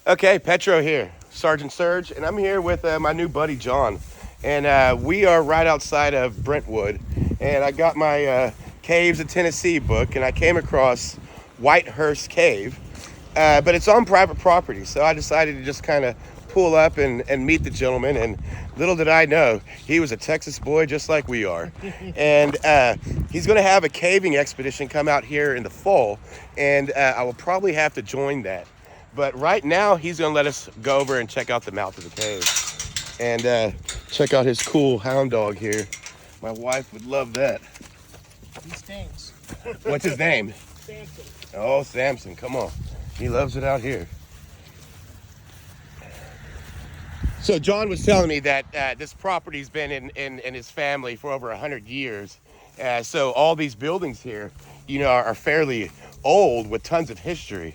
Okay, Petro here, Sergeant Surge, and I'm here with my new buddy John. And we are right outside of Brentwood. And I got my Caves of Tennessee book, and I came across Whitehurst Cave. But it's on private property, so I decided to just kind of pull up and meet the gentleman. And little did I know, he was a Texas boy just like we are. And he's going to have a caving expedition come out here in the fall, and I will probably have to join that. But right now, he's going to let us go over and check out the mouth of the cave. And check out his cool hound dog here. My wife would love that. He stinks. What's his name? Samson. Oh, Samson, come on. He loves it out here. So John was telling me that this property's been in his family for over 100 years. So all these buildings here, you know, are fairly old with tons of history.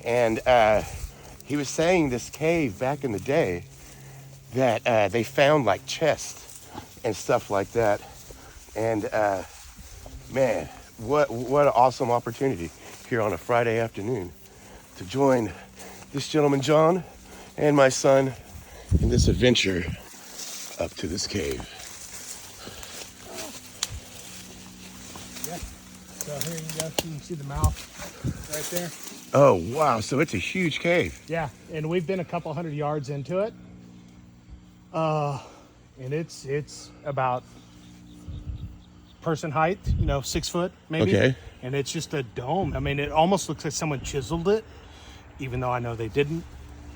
And he was saying this cave back in the day that they found like chests and stuff like that. And man, what an awesome opportunity here on a Friday afternoon to join this gentleman John and my son in this adventure up to this cave. Yeah. So here you go. You can see the mouth right there. Oh wow! So it's a huge cave. Yeah, and we've been a couple hundred yards into it. And it's about person height, 6 foot maybe. Okay. And it's just a dome. I mean, it almost looks like someone chiseled it, even though I know they didn't.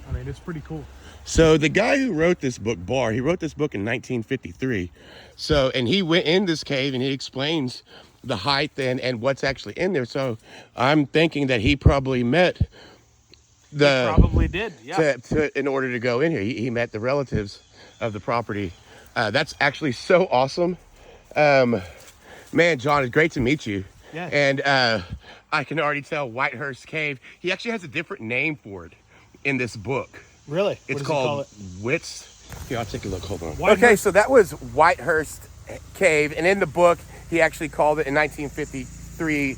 I mean, it's pretty cool. So the guy who wrote this book, Barr, he wrote this book in 1953. So, and he went in this cave and he explains the height and what's actually in there. So I'm thinking that he probably met He probably did, yeah. in order to go in here. He met the relatives of the property. That's actually so awesome. Man, John, it's great to meet you. Yeah. And I can already tell Whitehurst Cave, he actually has a different name for it in this book. Really? It's called Wits. Here, I'll take a look. Hold on. Whitehurst. Okay, so that was Whitehurst Cave, and in the book, he actually called it in 1953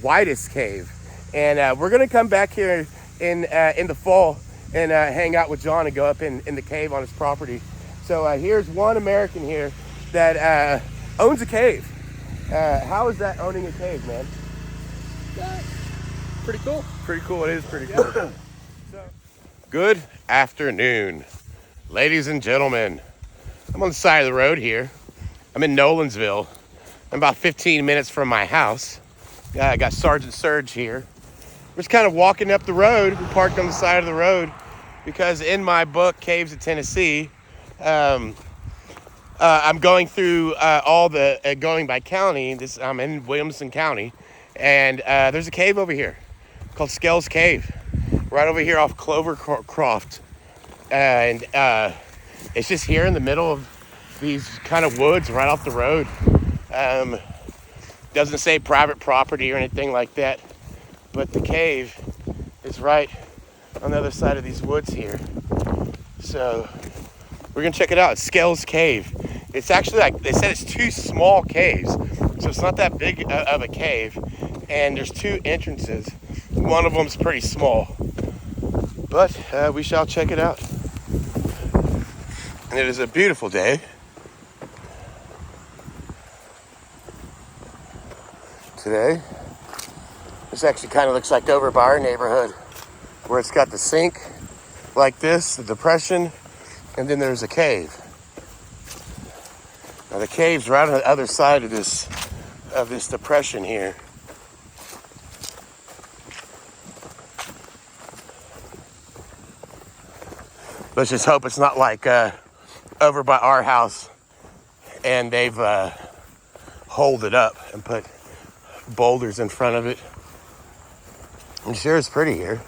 Whitest Cave. And we're gonna come back here in the fall and hang out with John and go up in the cave on his property. So here's one American here that owns a cave. How is that owning a cave, man? Pretty cool. Pretty cool. It is pretty cool. Good afternoon, ladies and gentlemen. I'm on the side of the road here. I'm in Nolansville. I'm about 15 minutes from my house. I got Sergeant Surge here. We're just kind of walking up the road. We parked on the side of the road because in my book, Caves of Tennessee, I'm going through going by county. I'm in Williamson County, and there's a cave over here called Skell's Cave, right over here off Clovercroft. And it's just here in the middle of these kind of woods right off the road. Doesn't say private property or anything like that, but the cave is right on the other side of these woods here. So we're gonna check it out. It's Skell's Cave. It's actually, like they said, it's two small caves, so it's not that big of a cave, and there's two entrances. One of them's pretty small, but we shall check it out. And it is a beautiful day. Today, this actually kind of looks like over by our neighborhood, where it's got the sink like this, the depression, and then there's a cave. Now the cave's right on the other side of this depression here. Let's just hope it's not like over by our house and they've holed it up and put boulders in front of it. I'm sure it's pretty here.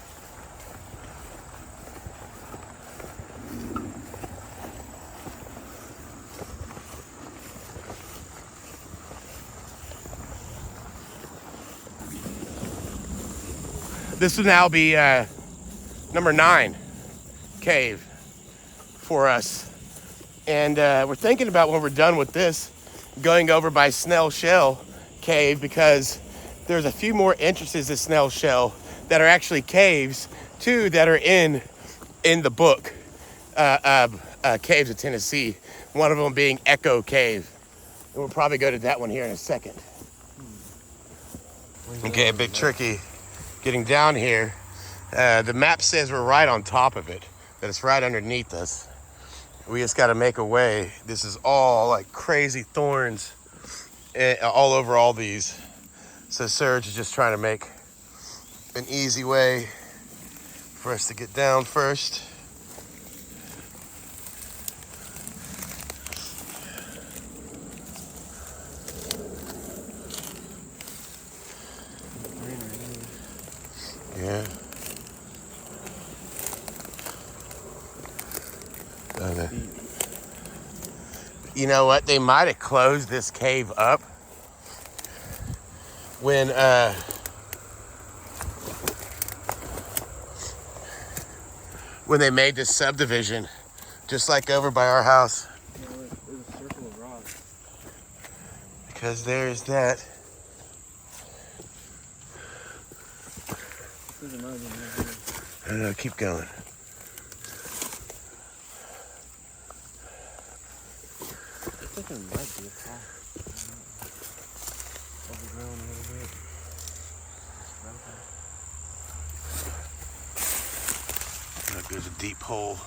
This will now be number 9 cave for us. And we're thinking about, when we're done with this, going over by Snell Shell Cave, because there's a few more entrances to Snell Shell that are actually caves, two that are in the book, Caves of Tennessee. One of them being Echo Cave. And we'll probably go to that one here in a second. Okay, a bit tricky getting down here. The map says we're right on top of it, that it's right underneath us. We just got to make a way. This is all like crazy thorns all over all these. So Serge is just trying to make an easy way for us to get down first. Yeah. Okay. You know what? They might have closed this cave up when they made this subdivision, just like over by our house. Yeah, there's a circle of rocks. Because there's that. There's another one right here. I don't know, keep going. I think there might be a path. Overgrown a little bit. Look, there's a deep hole.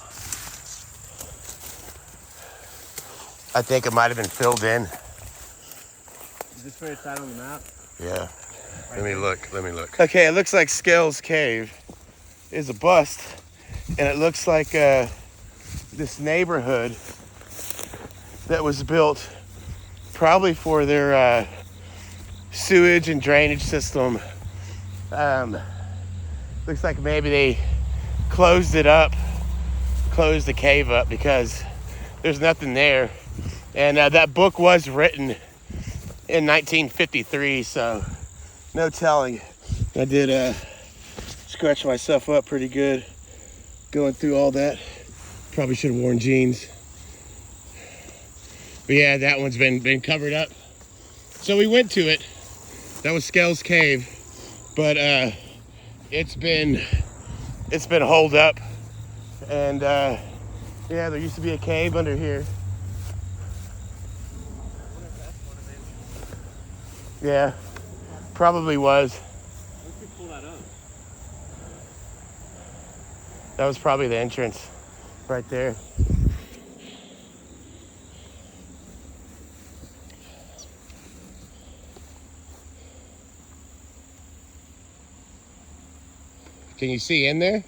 I think it might have been filled in. Is this where it's at on the map? Yeah. Let me look. Okay, it looks like Scales Cave is a bust. And it looks like this neighborhood that was built probably for their sewage and drainage system. Looks like maybe they closed the cave up because there's nothing there. And that book was written in 1953, so no telling. I did scratch myself up pretty good going through all that. Probably should have worn jeans. But yeah, that one's been covered up. So we went to it. That was Scales Cave, but it's been holed up. And yeah, there used to be a cave under here. Yeah, probably was. How did you pull that up? That was probably the entrance right there. Can you see in there?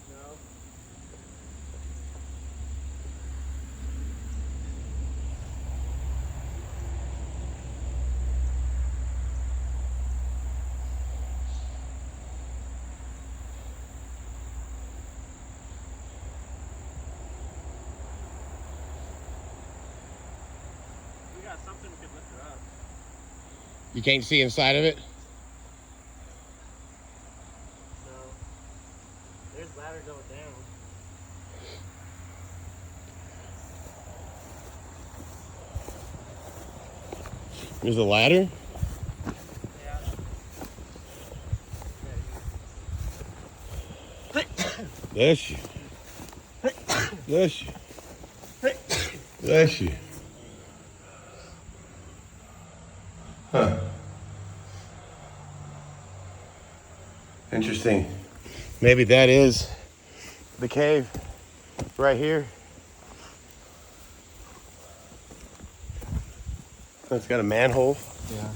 No. We got something we could lift her up. You can't see inside of it? No. There's ladder going down. There's a ladder? Bless you. Bless you. Bless you. Huh. Interesting. Maybe that is the cave right here. It's got a manhole. Yeah.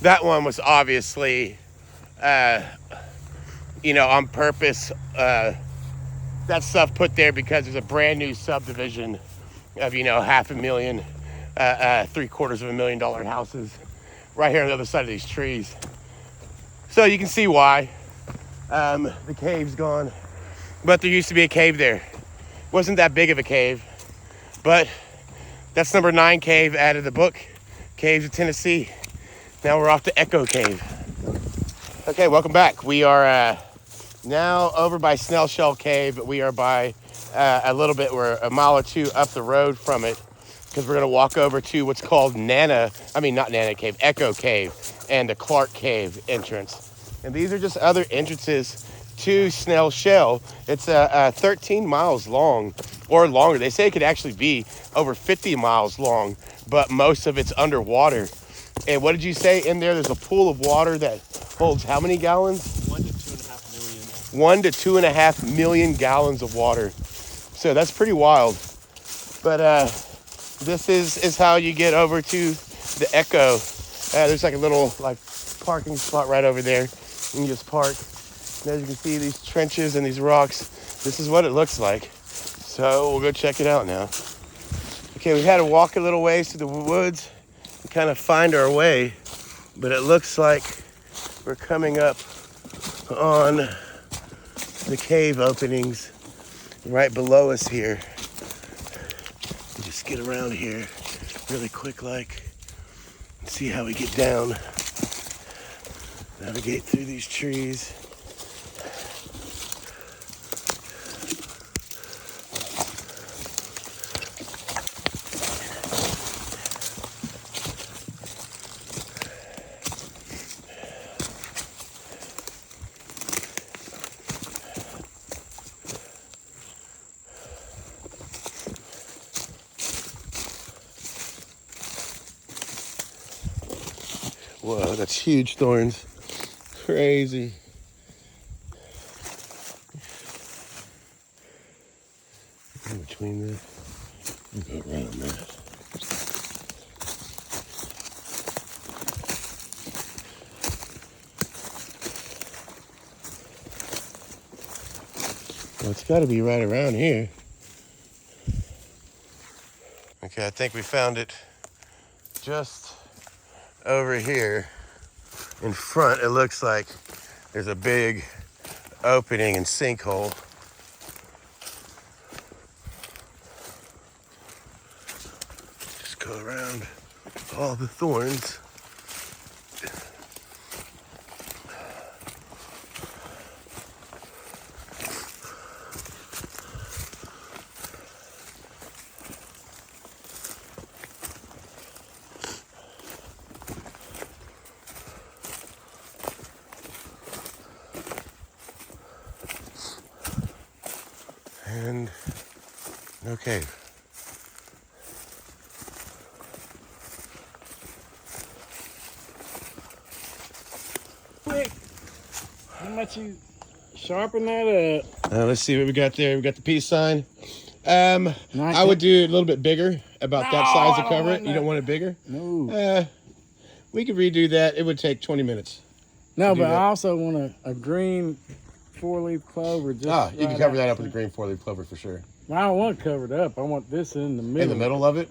That one was obviously, on purpose. That stuff put there because there's a brand new subdivision of, $500,000, $750,000 houses right here on the other side of these trees. So you can see why the cave's gone. But there used to be a cave there. Wasn't that big of a cave, but that's number 9 cave out of the book, Caves of Tennessee. Now we're off to Echo Cave. Okay, welcome back. We are now over by Snail Shell Cave, but we are by we're a mile or two up the road from it, because we're gonna walk over to what's called not Nana Cave, Echo Cave, and the Clark Cave entrance. And these are just other entrances to Snell Shell. It's 13 miles long or longer. They say it could actually be over 50 miles long, but most of it's underwater. And what did you say in there? There's a pool of water that holds how many gallons? 1 to 2.5 million. 1 to 2.5 million gallons of water. So that's pretty wild. But this is how you get over to the Echo. There's like a little parking spot right over there. You can just park. And as you can see, these trenches and these rocks, this is what it looks like. So we'll go check it out now. Okay, we've had to walk a little ways to the woods and kind of find our way, but it looks like we're coming up on the cave openings right below us here. Just get around here really quick and see how we get down. Navigate through these trees. Whoa, that's huge thorns. Crazy. In between this, we'll go around that. Well, it's got to be right around here. Okay, I think we found it just over here in front. It looks like there's a big opening and sinkhole. Just go around all the thorns. And no cave. Quick. How much you sharpen that up? Let's see what we got there. We got the peace sign. I would do it a little bit bigger, about that size to cover it. You don't want it bigger? No. We could redo that. It would take 20 minutes. No, but I also want a green 4-leaf clover. Just you can cover that up with a green 4-leaf clover for sure. Well, I don't want it covered up. I want this in the middle. In the middle of it?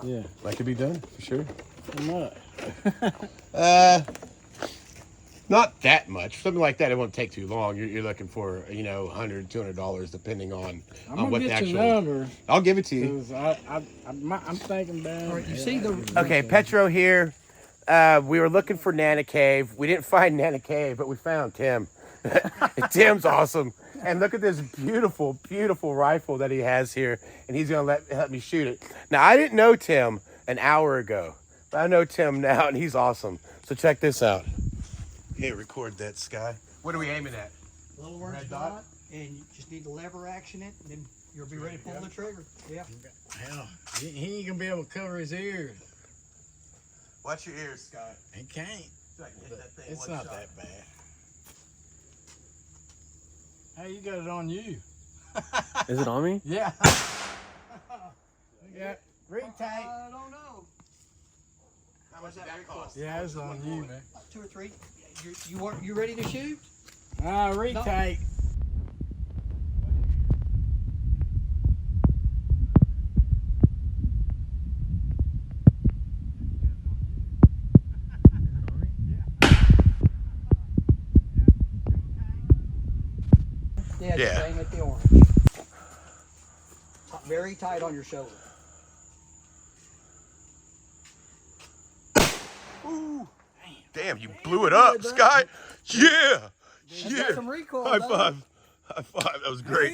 Yeah. That could be done for sure. How much? Not that much. Something like that, it won't take too long. You're looking for, $100, $200, depending on what the actual number. I'll give it to you. I'm thinking down. All right, you see the Okay, Petro here. We were looking for Nana Cave. We didn't find Nana Cave, but we found Tim. Tim's awesome. And look at this beautiful, beautiful rifle that he has here. And he's going to help me shoot it. Now, I didn't know Tim an hour ago. But I know Tim now, and he's awesome. So check this out. Hey, record that, Sky. What are we aiming at? little orange Red dot? dot, and you just need to lever action it, and then you'll be ready to pull the trigger. Yeah. Hell, he ain't gonna be able to cover his ears. Watch your ears, Sky. He can't. So I can hit that thing It's one not shot. that bad. Hey, you got it on you. Is it on me? Yeah. Yeah. Ring tight. I don't know. How much did that cost? Yeah, it's on you, man. About 2 or 3. You ready to shoot? Ring No. tight. Yeah, Yeah. just aim at the orange. Very tight on your shoulder. Ooh. Damn, you blew it up, Sky. Yeah. Got some recoil, High though. five. High five. That was great.